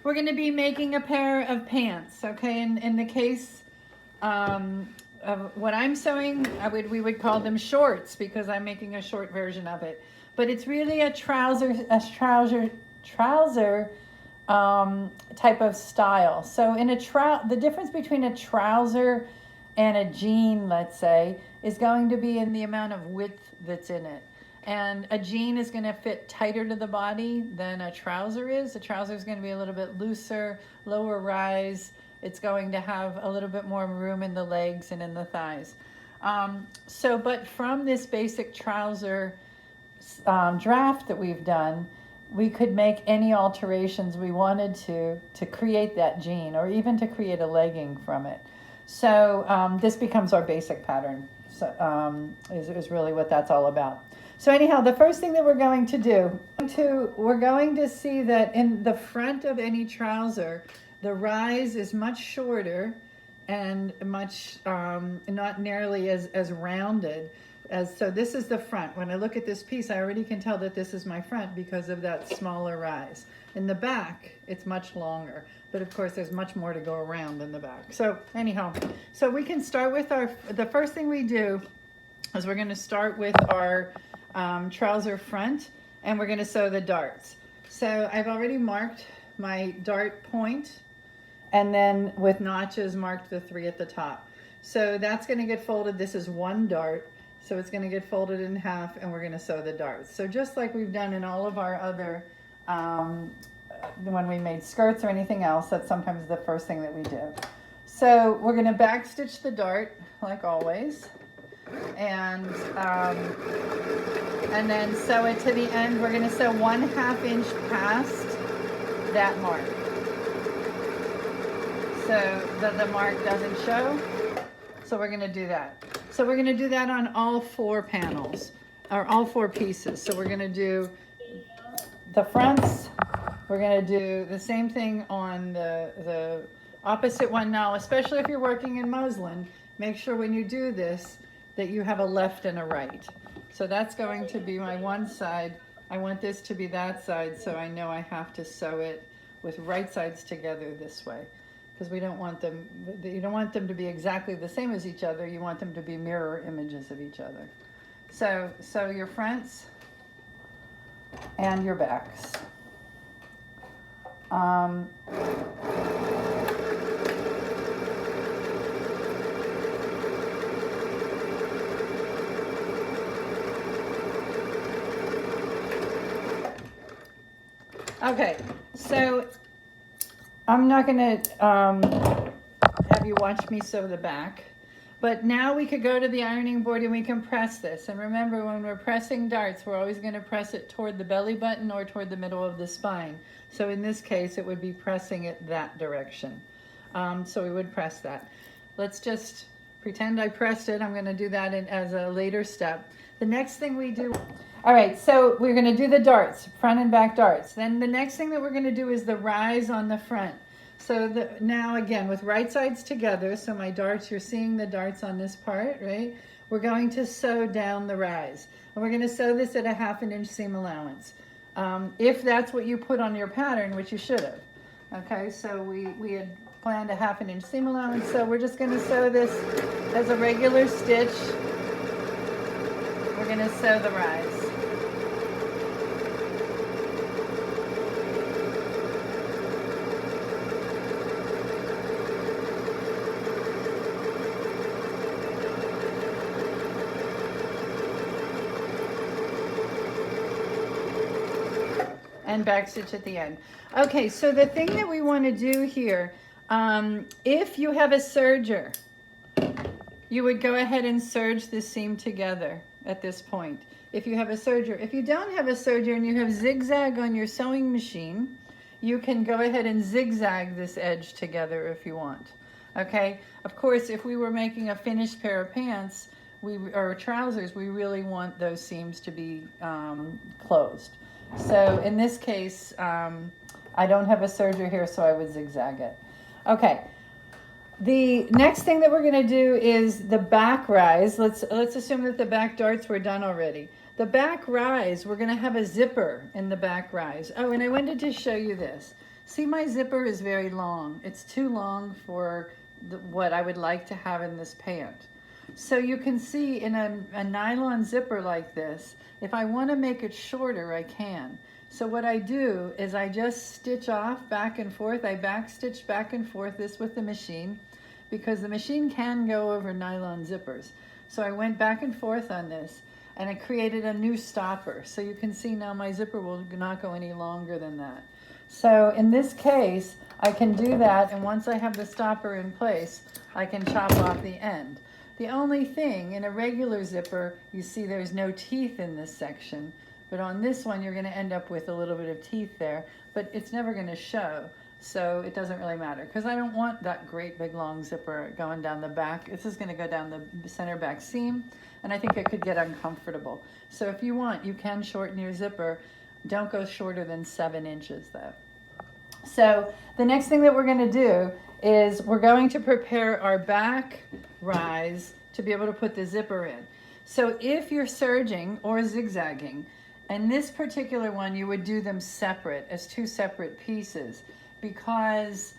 we're going to be making a pair of pants, okay? In the case of what I'm sewing, we would call them shorts because I'm making a short version of it. But it's really a trouser type of style. So in the difference between a trouser and a jean, let's say, is going to be in the amount of width that's in it. And a jean is going to fit tighter to the body than a trouser is. A trouser is going to be a little bit looser, lower rise. It's going to have a little bit more room in the legs and in the thighs. But from this basic trouser draft that we've done, we could make any alterations we wanted to create that jean, or even to create a legging from it. So this becomes our basic pattern. So is really what that's all about. So anyhow, the first thing that we're going to do, we're going to see that in the front of any trouser, the rise is much shorter and much not nearly as rounded. So this is the front. When I look at this piece, I already can tell that this is my front because of that smaller rise. In the back, it's much longer, but of course there's much more to go around in the back. So anyhow, so we can start with the first thing we do is we're going to start with our trouser front, and we're going to sew the darts. So I've already marked my dart point, and then with notches marked the 3 at the top. So that's going to get folded. This is one dart. So it's going to get folded in half, and we're going to sew the darts. So just like we've done in all of our other, when we made skirts or anything else, that's sometimes the first thing that we do. So we're going to back stitch the dart like always, and then sew it to the end. We're going to sew 1/2 inch past that mark, so that the mark doesn't show. So we're going to do that. So we're going to do that on all 4 panels, or all 4 pieces. So we're going to do the fronts. We're going to do the same thing on the opposite one. Now, especially if you're working in muslin, make sure when you do this that you have a left and a right. So that's going to be my one side. I want this to be that side, so I know I have to sew it with right sides together this way, because we don't want them, you don't want them to be exactly the same as each other. You want them to be mirror images of each other. So sew your fronts and your backs. Okay, so I'm not going to have you watch me sew the back, but now we could go to the ironing board and we can press this. And remember, when we're pressing darts, we're always going to press it toward the belly button or toward the middle of the spine. So in this case, it would be pressing it that direction. So we would press that. Let's just pretend I pressed it. I'm going to do that as a later step. The next thing we do... All right, so we're going to do the darts, front and back darts. Then the next thing that we're going to do is the rise on the front. So now again, with right sides together, so my darts, you're seeing the darts on this part, right? We're going to sew down the rise. And we're going to sew this at a 1/2 inch seam allowance. If that's what you put on your pattern, which you should have. Okay, so we had planned a 1/2 inch seam allowance, so we're just going to sew this as a regular stitch. We're going to sew the rise. And back stitch at the end. Okay, so the thing that we want to do here, if you have a serger, you would go ahead and serge the seam together at this point. If you have a serger. If you don't have a serger and you have zigzag on your sewing machine, you can go ahead and zigzag this edge together if you want. Okay, of course, if we were making a finished pair of pants or trousers, we really want those seams to be closed. So in this case, I don't have a serger here, so I would zigzag it. Okay, the next thing that we're going to do is the back rise. Let's assume that the back darts were done already. The back rise, we're going to have a zipper in the back rise. Oh, and I wanted to show you this. See, my zipper is very long. It's too long for what I would like to have in this pant. So you can see in a nylon zipper like this, if I want to make it shorter, I can. So what I do is I just stitch off back and forth. I back stitch back and forth this with the machine, because the machine can go over nylon zippers. So I went back and forth on this, and it created a new stopper. So you can see now my zipper will not go any longer than that. So in this case, I can do that, and once I have the stopper in place, I can chop off the end. The only thing, in a regular zipper, you see there's no teeth in this section, but on this one you're going to end up with a little bit of teeth there, but it's never going to show, so it doesn't really matter, because I don't want that great big long zipper going down the back. This is going to go down the center back seam, and I think it could get uncomfortable. So if you want, you can shorten your zipper. Don't go shorter than 7 inches though. So the next thing that we're going to do is we're going to prepare our back rise to be able to put the zipper in. So if you're serging or zigzagging, and this particular one, you would do them separate as 2 separate pieces, because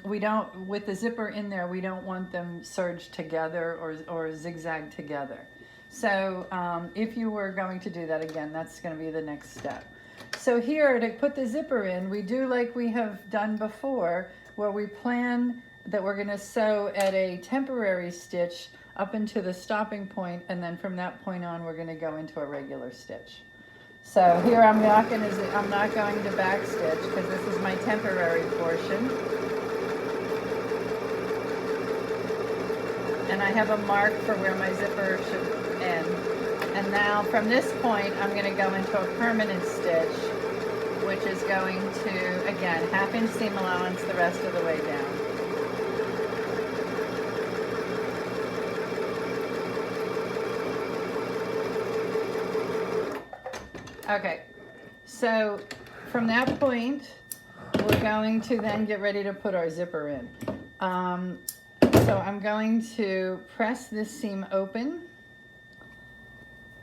we don't, with the zipper in there, we don't want them serged together or zigzag together. So if you were going to do that, again, that's going to be the next step. So here, to put the zipper in, we do like we have done before, where we plan that we're going to sew at a temporary stitch up into the stopping point, and then from that point on we're going to go into a regular stitch. So here I'm not going to back stitch, because this is my temporary portion. And I have a mark for where my zipper should end. And now from this point, I'm going to go into a permanent stitch, which is going to, again, 1/2 inch seam allowance the rest of the way down. Okay, so from that point, we're going to then get ready to put our zipper in. So I'm going to press this seam open,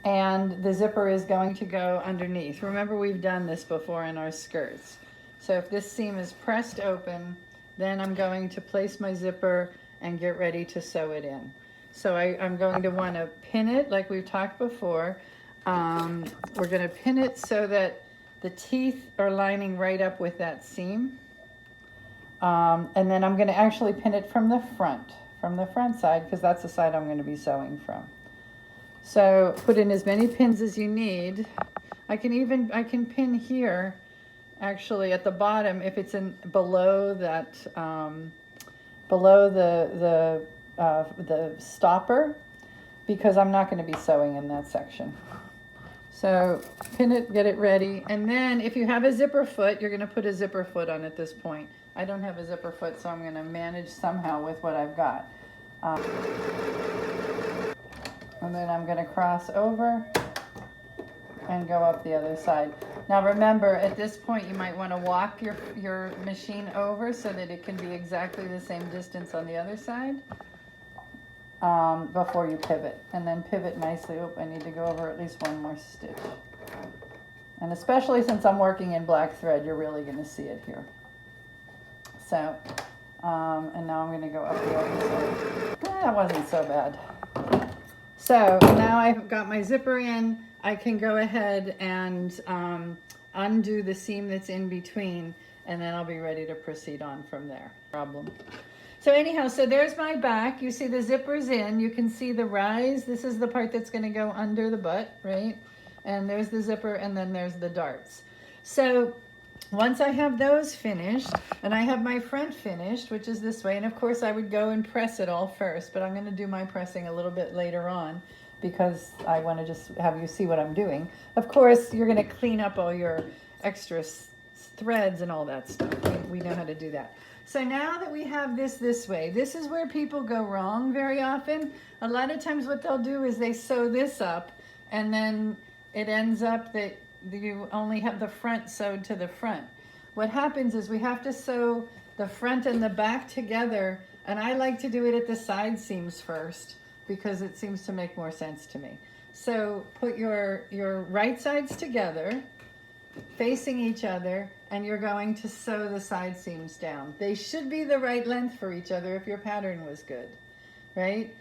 and the zipper is going to go underneath. Remember, we've done this before in our skirts. So if this seam is pressed open, then I'm going to place my zipper and get ready to sew it in. So I'm going to want to pin it like we've talked before. We're going to pin it so that the teeth are lining right up with that seam. And then I'm going to actually pin it from the front side, because that's the side I'm going to be sewing from. So put in as many pins as you need. I can pin here, actually at the bottom, if it's in below that, below the stopper, because I'm not going to be sewing in that section. So pin it, get it ready, and then if you have a zipper foot, you're going to put a zipper foot on at this point. I don't have a zipper foot, so I'm going to manage somehow with what I've got. And then I'm going to cross over and go up the other side. Now remember, at this point you might want to walk your machine over so that it can be exactly the same distance on the other side before you pivot. And then pivot nicely. Oh, I need to go over at least one more stitch. And especially since I'm working in black thread, you're really going to see it here. So, and now I'm going to go up the other side. That wasn't so bad. So now I've got my zipper in, I can go ahead and undo the seam that's in between, and then I'll be ready to proceed on from there. So anyhow, so there's my back. You see the zipper's in. You can see the rise. This is the part that's going to go under the butt, right? And there's the zipper, and then there's the darts. So once I have those finished, and I have my front finished, which is this way, and of course I would go and press it all first, but I'm going to do my pressing a little bit later on, because I want to just have you see what I'm doing. Of course, you're going to clean up all your extra threads and all that stuff. We know how to do that. So now that we have this way, this is where people go wrong very often. A lot of times what they'll do is they sew this up, and then it ends up that you only have the front sewed to the front. What happens is we have to sew the front and the back together, and I like to do it at the side seams first, because it seems to make more sense to me. So put your right sides together, facing each other, and you're going to sew the side seams down. They should be the right length for each other if your pattern was good, right?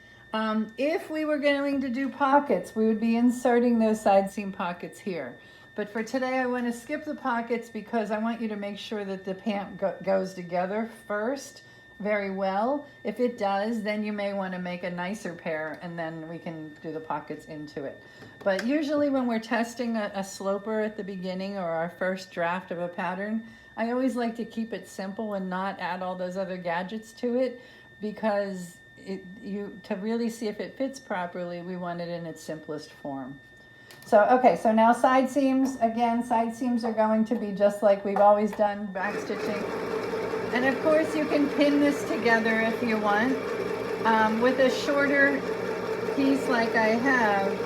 If we were going to do pockets, we would be inserting those side seam pockets here. But for today, I want to skip the pockets because I want you to make sure that the pant goes together first very well. If it does, then you may want to make a nicer pair, and then we can do the pockets into it. But usually when we're testing a sloper at the beginning or our first draft of a pattern, I always like to keep it simple and not add all those other gadgets to it, because to really see if it fits properly, we want it in its simplest form. So, okay, so now side seams. Again, side seams are going to be just like we've always done, back stitching. And of course you can pin this together if you want. With a shorter piece like I have,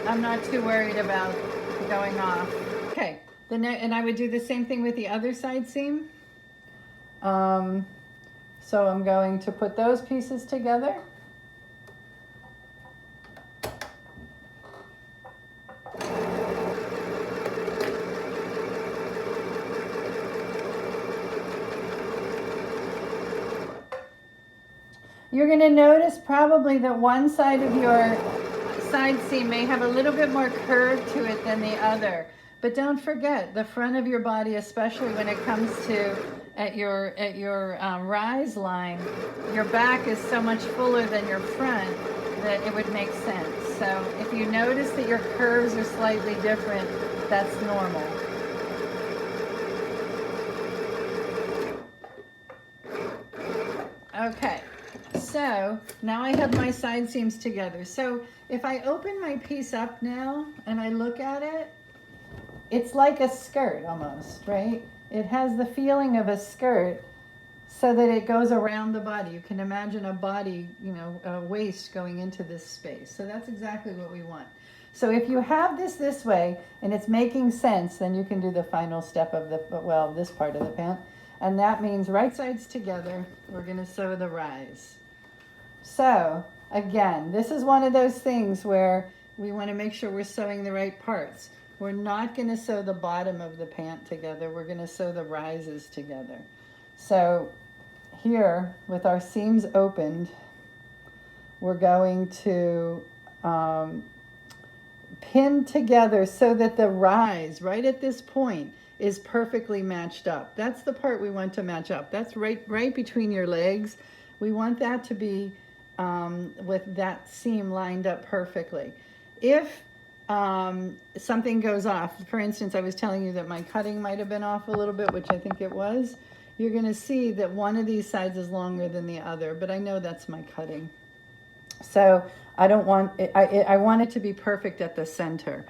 I'm not too worried about going off. Okay, and I would do the same thing with the other side seam. So I'm going to put those pieces together. You're going to notice probably that one side of your side seam may have a little bit more curve to it than the other. But don't forget, the front of your body, especially when it comes to at your rise line, your back is so much fuller than your front that it would make sense. So if you notice that your curves are slightly different, that's normal. Okay, so now I have my side seams together. So if I open my piece up now and I look at it, it's like a skirt almost, right? It has the feeling of a skirt so that it goes around the body. You can imagine a body, a waist going into this space. So that's exactly what we want. So if you have this way and it's making sense, then you can do the final step of this part of the pant. And that means right sides together. We're going to sew the rise. So again, this is one of those things where we want to make sure we're sewing the right parts. We're not going to sew the bottom of the pant together. We're going to sew the rises together. So here, with our seams opened, we're going to pin together so that the rise right at this point is perfectly matched up. That's the part we want to match up. That's right between your legs. We want that to be with that seam lined up perfectly. If something goes off, for instance, I was telling you that my cutting might have been off a little bit, which I think it was, you're going to see that one of these sides is longer than the other, but I know that's my cutting. So I don't want it, I want it to be perfect at the center.